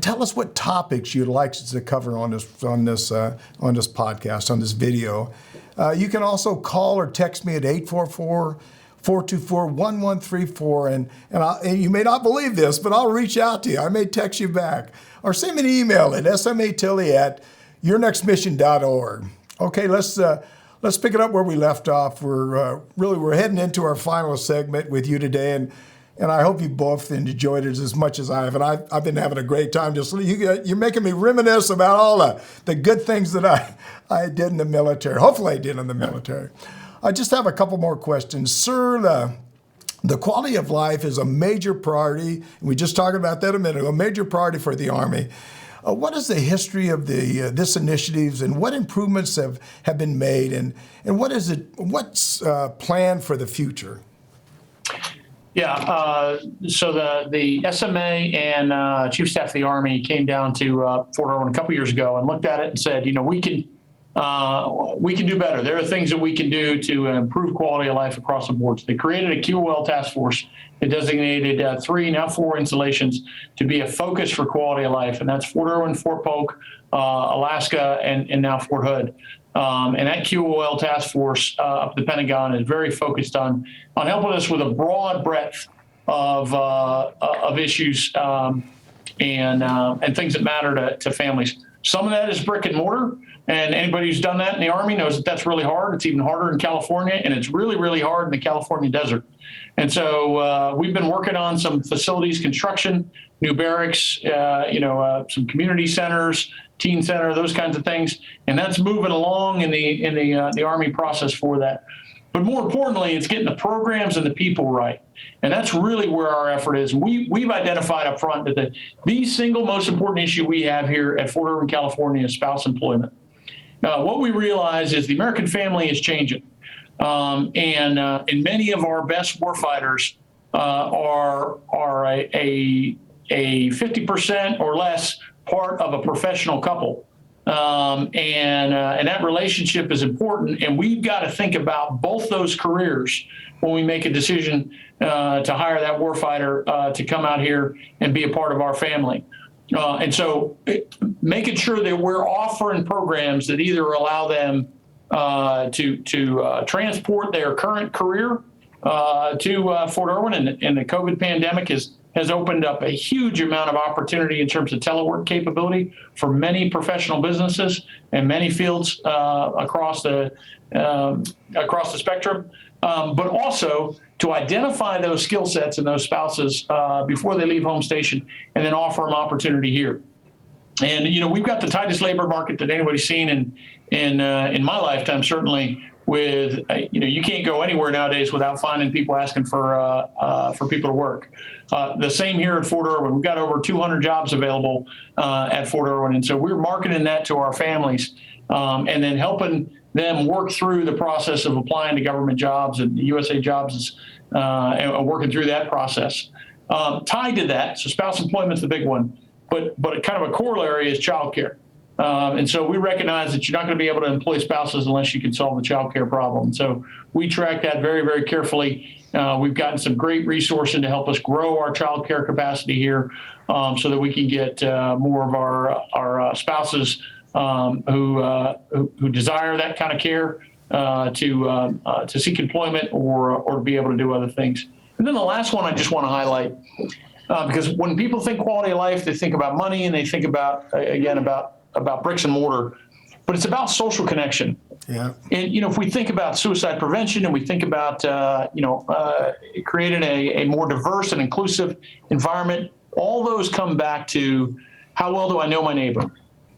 tell us what topics you'd like us to cover on this podcast, on this video. You can also call or text me at 844-424-1134, and you may not believe this, but I'll reach out to you. I may text you back, or send me an email at smatilley@yournextmission.org. Okay, let's pick it up where we left off. We're heading into our final segment with you today, and I hope you both enjoyed it as much as I have. And I've been having a great time. You're making me reminisce about all the good things that I did in the military. Hopefully I did in the military. I just have a couple more questions. Sir, the quality of life is a major priority. We just talked about that a minute ago, a major priority for the Army. What is the history of this initiatives, and what improvements have been made, and what's planned for the future? Yeah, so the SMA and Chief of Staff of the Army came down to Fort Irwin a couple years ago and looked at it and said, we can do better. There are things that we can do to improve quality of life across the board. So they created a QOL task force that designated 3, now 4 installations to be a focus for quality of life. And that's Fort Irwin, Fort Polk, Alaska, and now Fort Hood. And that QOL task force up at the Pentagon is very focused on helping us with a broad breadth of issues and things that matter to families. Some of that is brick and mortar, and anybody who's done that in the Army knows that that's really hard. It's even harder in California, and it's really, really hard in the California desert. And so we've been working on some facilities construction, new barracks, some community centers, teen center, those kinds of things, and that's moving along in the Army process for that. But more importantly, it's getting the programs and the people right, and that's really where our effort is. We've identified up front that the single most important issue we have here at Fort Irwin, California, is spouse employment. What we realize is the American family is changing, and many of our best warfighters are a 50% or less part of a professional couple. And that relationship is important, and we've got to think about both those careers when we make a decision to hire that warfighter to come out here and be a part of our family. And so making sure that we're offering programs that either allow them to transport their current career to Fort Irwin, and the COVID pandemic has opened up a huge amount of opportunity in terms of telework capability for many professional businesses and many fields across the spectrum, but also to identify those skill sets and those spouses before they leave home station, and then offer them opportunity here. And we've got the tightest labor market that anybody's seen in my lifetime, certainly. With you can't go anywhere nowadays without finding people asking for people to work. The same here at Fort Irwin. We've got over 200 jobs available at Fort Irwin, and so we're marketing that to our families, and then helping them work through the process of applying to government jobs and USA Jobs, and working through that process. Tied to that, so spouse employment is the big one, but kind of a corollary is childcare. And so we recognize that you're not going to be able to employ spouses unless you can solve the child care problem. So we track that very, very carefully. We've gotten some great resourcing to help us grow our child care capacity here, so that we can get more of our spouses who desire that kind of care to seek employment or be able to do other things. And then the last one I just want to highlight, because when people think quality of life, they think about money, and they think about bricks and mortar, but it's about social connection. Yeah. And if we think about suicide prevention, and we think about creating a more diverse and inclusive environment, all those come back to how well do I know my neighbor,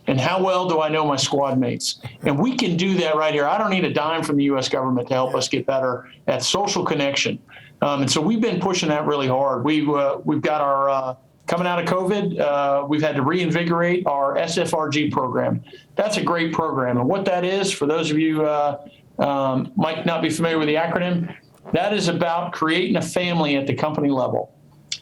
and how well do I know my squad mates? And we can do that right here. I don't need a dime from the U.S. government to help us get better at social connection. And so we've been pushing that really hard. We've got our coming out of COVID, we've had to reinvigorate our SFRG program. That's a great program. And what that is, for those of you might not be familiar with the acronym, that is about creating a family at the company level.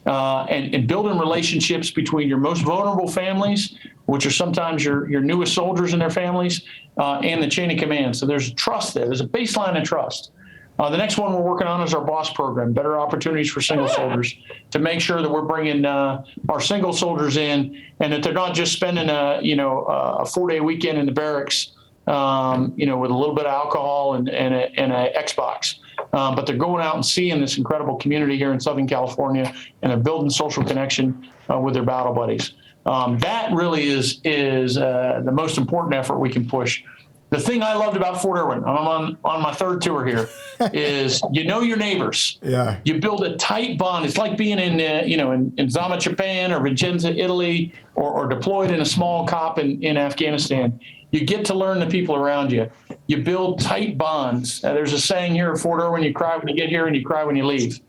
And building relationships between your most vulnerable families, which are sometimes your newest soldiers and their families, and the chain of command. So there's trust there. There's a baseline of trust. The next one we're working on is our BOSS program, Better Opportunities for Single Soldiers, to make sure that we're bringing our single soldiers in, and that they're not just spending a 4-day weekend in the barracks, with a little bit of alcohol and a Xbox. But they're going out and seeing this incredible community here in Southern California, and they're building social connection with their battle buddies. That really is the most important effort we can push. The thing I loved about Fort Irwin, I'm on my third tour here, is your neighbors. Yeah. You build a tight bond. It's like being in Zama, Japan, or Vicenza, Italy, or deployed in a small COP in Afghanistan. You get to learn the people around you. You build tight bonds. There's a saying here at Fort Irwin: you cry when you get here and you cry when you leave.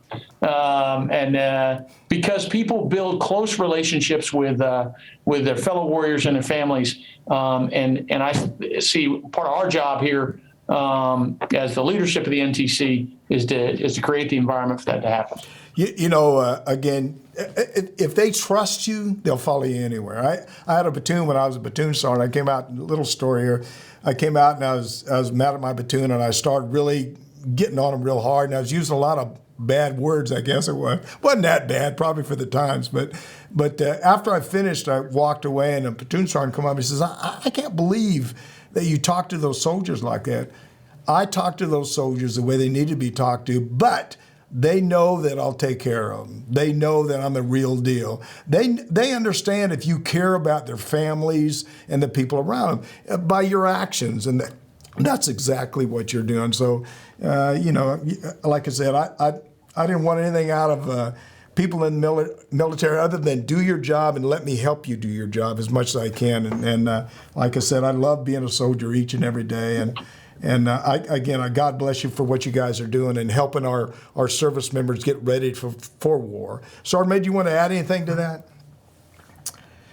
Because people build close relationships with their fellow warriors and their families. And I see part of our job here as the leadership of the NTC is to create the environment for that to happen. Again, if they trust you, they'll follow you anywhere. I had a platoon when I was a platoon sergeant. I came out, a little story here. I came out and I was mad at my platoon, and I started really getting on them real hard, and I was using a lot of bad words, I guess it was. Wasn't that bad, probably for the times, but after I finished, I walked away, and a platoon sergeant come up and he says, I can't believe that you talk to those soldiers like that. I talk to those soldiers the way they need to be talked to, but they know that I'll take care of them. They know that I'm the real deal. They understand if you care about their families and the people around them by your actions, and that's exactly what you're doing. So, like I said, I didn't want anything out of people in the military other than do your job and let me help you do your job as much as I can. And like I said, I love being a soldier each and every day. And God bless you for what you guys are doing and helping our service members get ready for war. Sergeant Major, you want to add anything to that?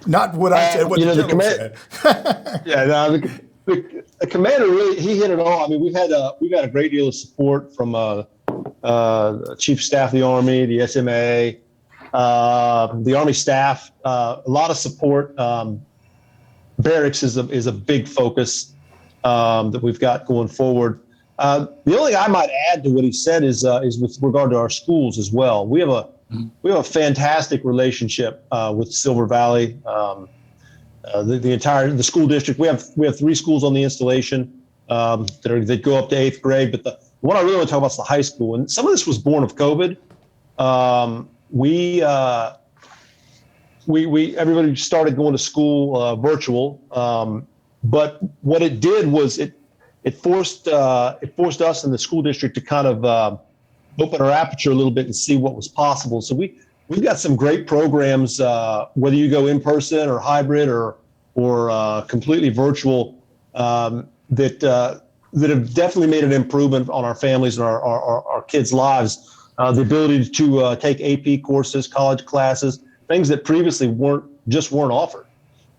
Not what I said, what the general said. Yeah, no, the commander really, he hit it all. I mean, we've had a great deal of support from Chief of Staff of the Army, the SMA, the Army staff, a lot of support. Barracks is a big focus that we've got going forward. The only thing I might add to what he said is with regard to our schools as well. We have a fantastic relationship with Silver Valley, the school district. We have 3 schools on the installation that go up to 8th grade. But the one I really want to talk about is the high school, and some of this was born of COVID. Everybody started going to school virtual. But what it did was it forced us in the school district to kind of open our aperture a little bit and see what was possible. So we've got some great programs, whether you go in person or hybrid or completely virtual, that have definitely made an improvement on our families and our kids' lives. The ability to take AP courses, college classes, things that previously weren't offered.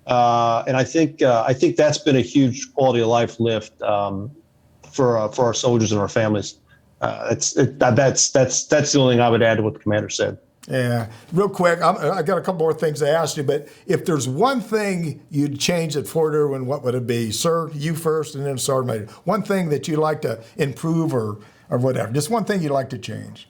And I think that's been a huge quality of life lift for our soldiers and our families. That's the only thing I would add to what the commander said. Yeah, real quick, I got a couple more things to ask you, but if there's one thing you'd change at Fort Irwin, what would it be? Sir, you first, and then Sergeant Major. One thing that you'd like to improve or whatever. Just one thing you'd like to change.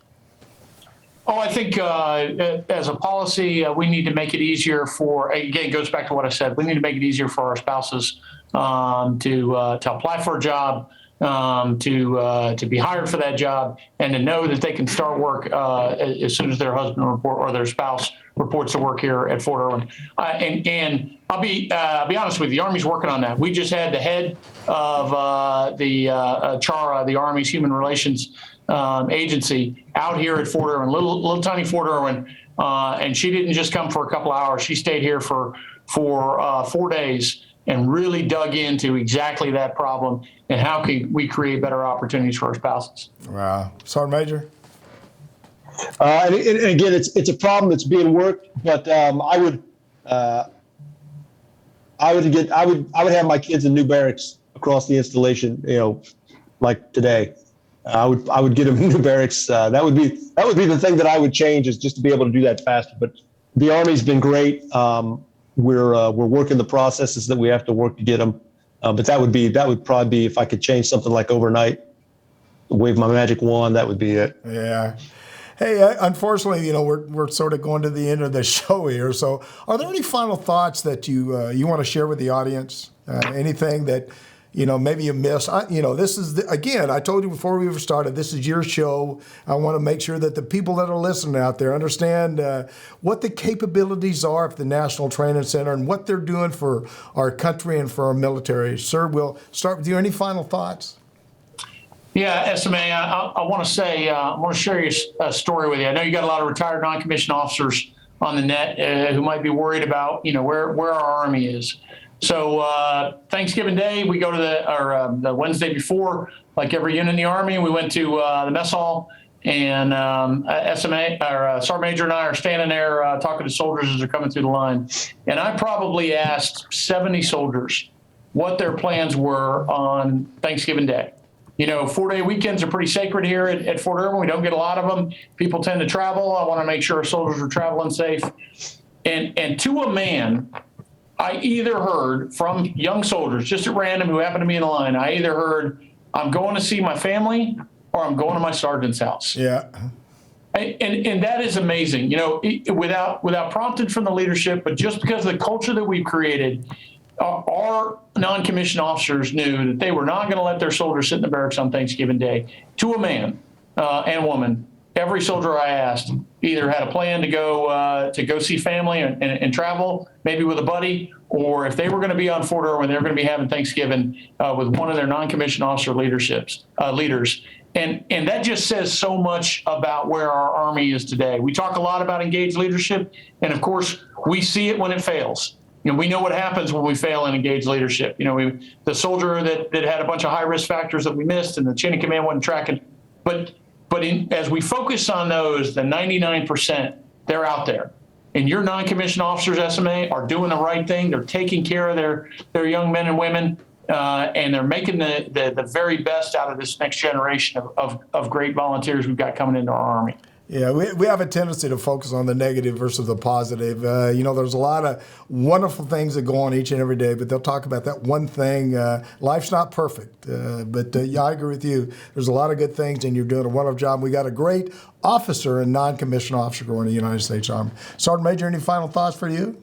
Oh, I think as a policy, we need to make it easier again, it goes back to what I said. We need to make it easier for our spouses to apply for a job, to be hired for that job, and to know that they can start work as soon as their husband or their spouse reports to work here at Fort Irwin. And I'll be honest with you, the Army's working on that. We just had the head of the CHARA, the Army's Human Relations agency, out here at Fort Irwin, little tiny Fort Irwin, and she didn't just come for a couple of hours. She stayed here for 4 days and really dug into exactly that problem and how can we create better opportunities for our spouses. Wow. Sergeant Major? And again, it's a problem that's being worked, but I would have my kids in new barracks across the installation, like today. I would get them in new barracks. That would be the thing that I would change, is just to be able to do that faster. But the Army's been great. We're working the processes that we have to work to get them. But that would probably be, if I could change something like overnight, wave my magic wand, that would be it. Yeah. Hey, unfortunately, we're sort of going to the end of the show here. So, are there any final thoughts that you want to share with the audience? Anything that maybe you missed? This is again. I told you before we ever started. This is your show. I want to make sure that the people that are listening out there understand what the capabilities are of the National Training Center and what they're doing for our country and for our military. Sir, we'll start with you. Any final thoughts? Yeah, SMA, I want to say, I want to share a story with you. I know you got a lot of retired non-commissioned officers on the net who might be worried about, where our Army is. So Thanksgiving Day, we go to the Wednesday before, like every unit in the Army, we went to the mess hall, and SMA, our Sergeant Major and I are standing there talking to soldiers as they're coming through the line. And I probably asked 70 soldiers what their plans were on Thanksgiving Day. 4-day weekends are pretty sacred here at Fort Irwin. We don't get a lot of them. People tend to travel. I want to make sure our soldiers are traveling safe. And to a man, I either heard from young soldiers, just at random, who happened to be in the line, I either heard, I'm going to see my family, or I'm going to my sergeant's house. Yeah. And that is amazing, without prompted from the leadership, but just because of the culture that we've created. Our non-commissioned officers knew that they were not going to let their soldiers sit in the barracks on Thanksgiving Day. To a man and woman, every soldier I asked either had a plan to go see family and travel, maybe with a buddy, or if they were going to be on Fort Irwin, they were going to be having Thanksgiving with one of their non-commissioned officer leaders. And that just says so much about where our Army is today. We talk a lot about engaged leadership, and of course, we see it when it fails. We know what happens when we fail in engaged leadership. The soldier that had a bunch of high-risk factors that we missed, and the chain of command wasn't tracking. But as we focus on those, the 99%, they're out there. And your non-commissioned officers, SMA, are doing the right thing. They're taking care of their young men and women, and they're making the very best out of this next generation of great volunteers we've got coming into our Army. Yeah, we have a tendency to focus on the negative versus the positive. There's a lot of wonderful things that go on each and every day, but they'll talk about that one thing. Life's not perfect, but I agree with you. There's a lot of good things, and you're doing a wonderful job. We got a great officer and non-commissioned officer going in the United States Army. Sergeant Major, any final thoughts for you?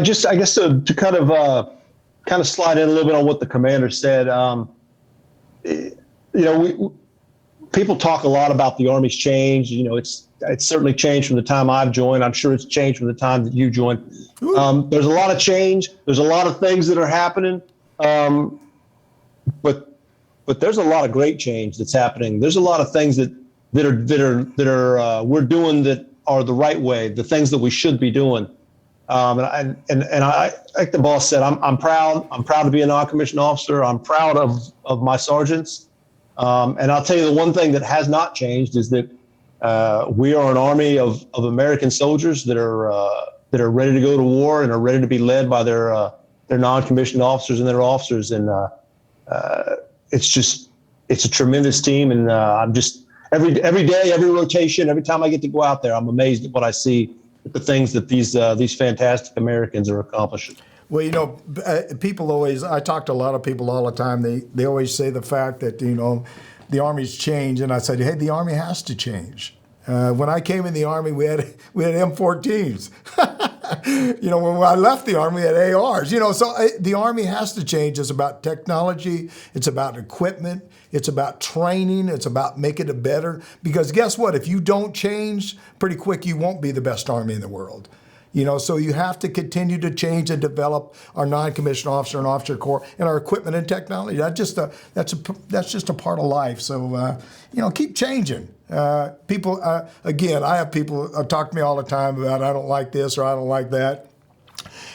Just, I guess, to kind of slide in a little bit on what the commander said. People talk a lot about the Army's change. It's certainly changed from the time I've joined. I'm sure it's changed from the time that you joined. There's a lot of change. There's a lot of things that are happening. But there's a lot of great change that's happening. There's a lot of things that we're doing that are the right way, the things that we should be doing. And I, like the boss said, I'm proud. I'm proud to be a non-commissioned officer. I'm proud of my sergeants. And I'll tell you, the one thing that has not changed is that we are an army of American soldiers that are ready to go to war and are ready to be led by their non-commissioned officers and their officers. And it's a tremendous team. And I'm just every day, every rotation, every time I get to go out there, I'm amazed at what I see, at the things that these fantastic Americans are accomplishing. Well, people always, I talk to a lot of people all the time. They always say the fact that, the Army's changed. And I said, hey, the Army has to change. When I came in the Army, we had M14s. When I left the Army, we had ARs. So the Army has to change. It's about technology. It's about equipment. It's about training. It's about making it better. Because guess what? If you don't change, pretty quick, you won't be the best Army in the world. So you have to continue to change and develop our non-commissioned officer and officer corps and our equipment and technology. That's just a part of life. So keep changing. People, again, I have people talk to me all the time about I don't like this or I don't like that.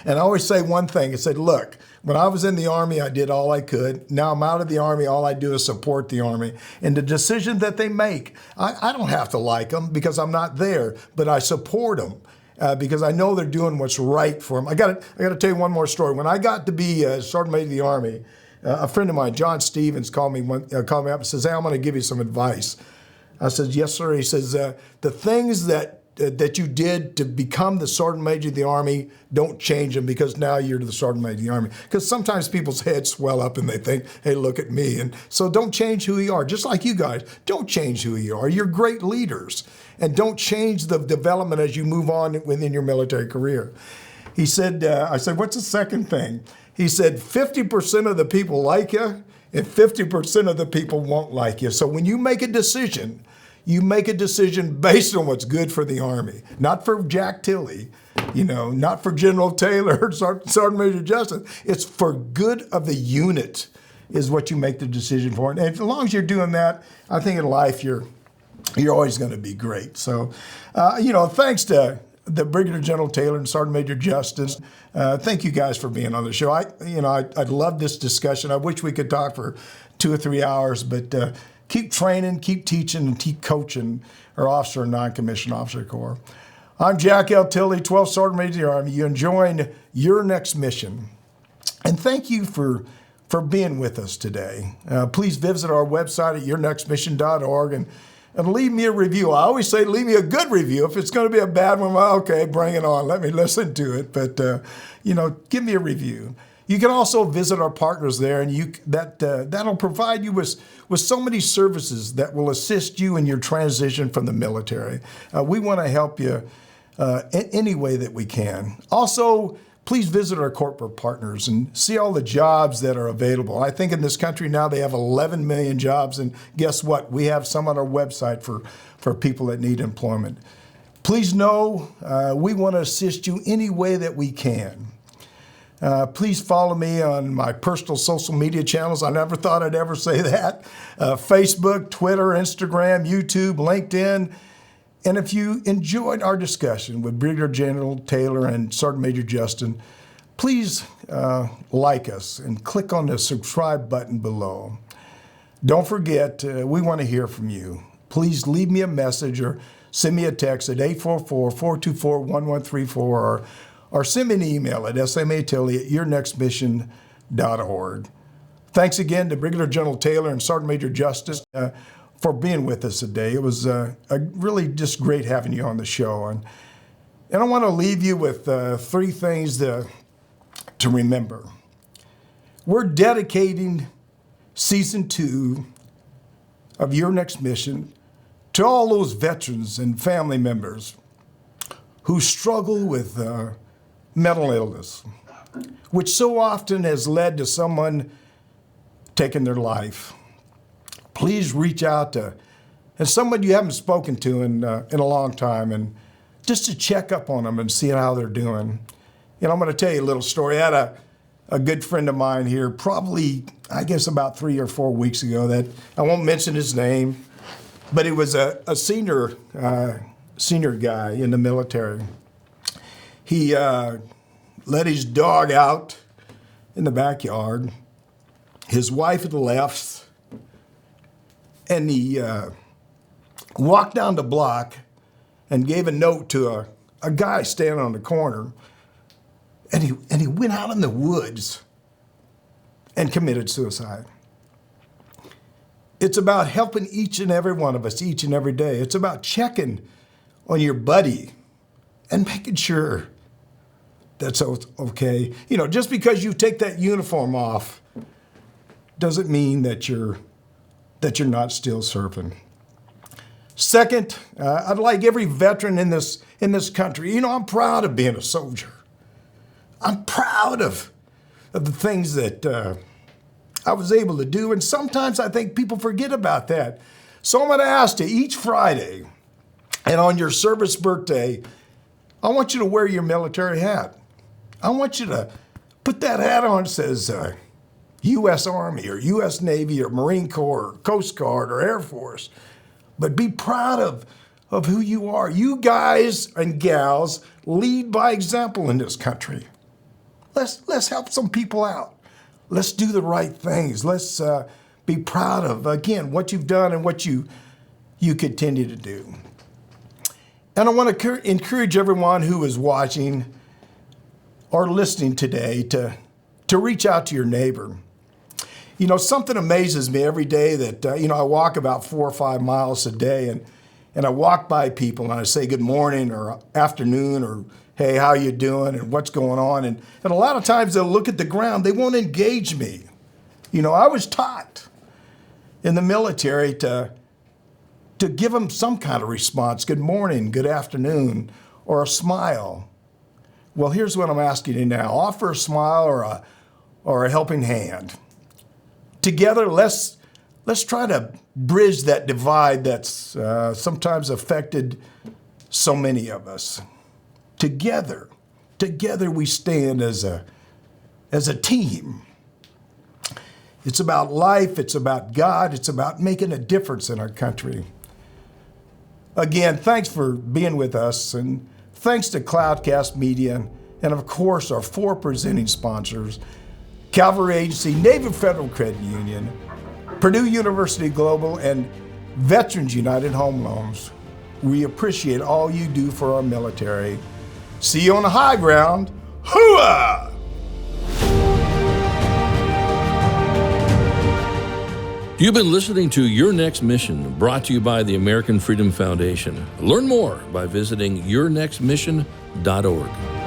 And I always say one thing. I said, look, When I was in the Army, I did all I could. Now I'm out of the Army, all I do is support the Army. And the decision that they make, I don't have to like them because I'm not there, but I support them. Because I know they're doing what's right for them. I got to tell you one more story. When I got to be Sergeant Major of the Army, a friend of mine, John Stevens, called me up and says, "Hey, I'm going to give you some advice." I said, "Yes, sir." He says, "The things that you did to become the Sergeant Major of the Army, don't change them because now you're the Sergeant Major of the Army." Because sometimes people's heads swell up and they think, "Hey, look at me." And so don't change who you are. Just like you guys, don't change who you are. You're great leaders. And don't change the development as you move on within your military career. He said, I said, "What's the second thing?" He said, 50% of the people like you and 50% of the people won't like you. So when you make a decision, you make a decision based on what's good for the Army, not for Jack Tilley, not for General Taylor or Sergeant Major Justice. It's for good of the unit is what you make the decision for. And as long as you're doing that, I think in life you're always going to be great. So, thanks to the Brigadier General Taylor and Sergeant Major Justice. Thank you guys for being on the show. I love this discussion. I wish we could talk for 2 or 3 hours, but keep training, keep teaching, and keep coaching our Officer and Non-Commissioned Officer Corps. I'm Jack L. Tilley, 12th Sergeant Major of the Army. You're enjoying your next mission. And thank you for being with us today. Please visit our website at yournextmission.org and leave me a review. I always say leave me a good review. If it's going to be a bad one, well, okay, bring it on. Let me listen to it. But, give me a review. You can also visit our partners there, and that'll provide you with so many services that will assist you in your transition from the military. We want to help you in any way that we can. Also, please visit our corporate partners and see all the jobs that are available. I think in this country now they have 11 million jobs, and guess what? We have some on our website for people that need employment. Please know we want to assist you any way that we can. Please follow me on my personal social media channels. I never thought I'd ever say that. Facebook, Twitter, Instagram, YouTube, LinkedIn. And if you enjoyed our discussion with Brigadier General Taylor and Sergeant Major Justice, please like us and click on the subscribe button below. Don't forget, we want to hear from you. Please leave me a message or send me a text at 844-424-1134 or send me an email at smatilley@yournextmission.org. Thanks again to Brigadier General Taylor and Sergeant Major Justice for being with us today. It was really just great having you on the show. And I want to leave you with 3 things to remember. We're dedicating Season 2 of Your Next Mission to all those veterans and family members who struggle with mental illness, which so often has led to someone taking their life. Please reach out to someone you haven't spoken to in a long time, and just to check up on them and see how they're doing. I'm going to tell you a little story. I had a good friend of mine here, probably, I guess, about 3 or 4 weeks ago, that I won't mention his name, but he was a senior guy in the military. He let his dog out in the backyard. His wife had left. And he walked down the block and gave a note to a guy standing on the corner. And he went out in the woods and committed suicide. It's about helping each and every one of us each and every day. It's about checking on your buddy and making sure that's okay. Just because you take that uniform off doesn't mean that you're not still serving. Second, I'd like every veteran in this country. I'm proud of being a soldier. I'm proud of the things that I was able to do, and sometimes I think people forget about that. So I'm going to ask you each Friday, and on your service birthday, I want you to wear your military hat. I want you to put that hat on that says U.S. Army or U.S. Navy or Marine Corps or Coast Guard or Air Force. But be proud of who you are. You guys and gals lead by example in this country. Let's help some people out. Let's do the right things. Let's be proud of, again, what you've done and what you continue to do. And I want to encourage everyone who is watching or listening today to reach out to your neighbor. You know, something amazes me every day that, I walk about 4 or 5 miles a day, and I walk by people and I say good morning or afternoon or, hey, how you doing and what's going on? And a lot of times they'll look at the ground. They won't engage me. You know, I was taught in the military to give them some kind of response, good morning, good afternoon, or a smile. Well, here's what I'm asking you now. Offer a smile or a helping hand. Together, let's try to bridge that divide that's sometimes affected so many of us. Together we stand as a team. It's about life, it's about God, it's about making a difference in our country. Again, thanks for being with us, and thanks to Cloudcast Media, and of course our 4 presenting sponsors, Cavalry Agency, Navy Federal Credit Union, Purdue University Global, and Veterans United Home Loans. We appreciate all you do for our military. See you on the high ground. Hooah! You've been listening to Your Next Mission, brought to you by the American Freedom Foundation. Learn more by visiting yournextmission.org.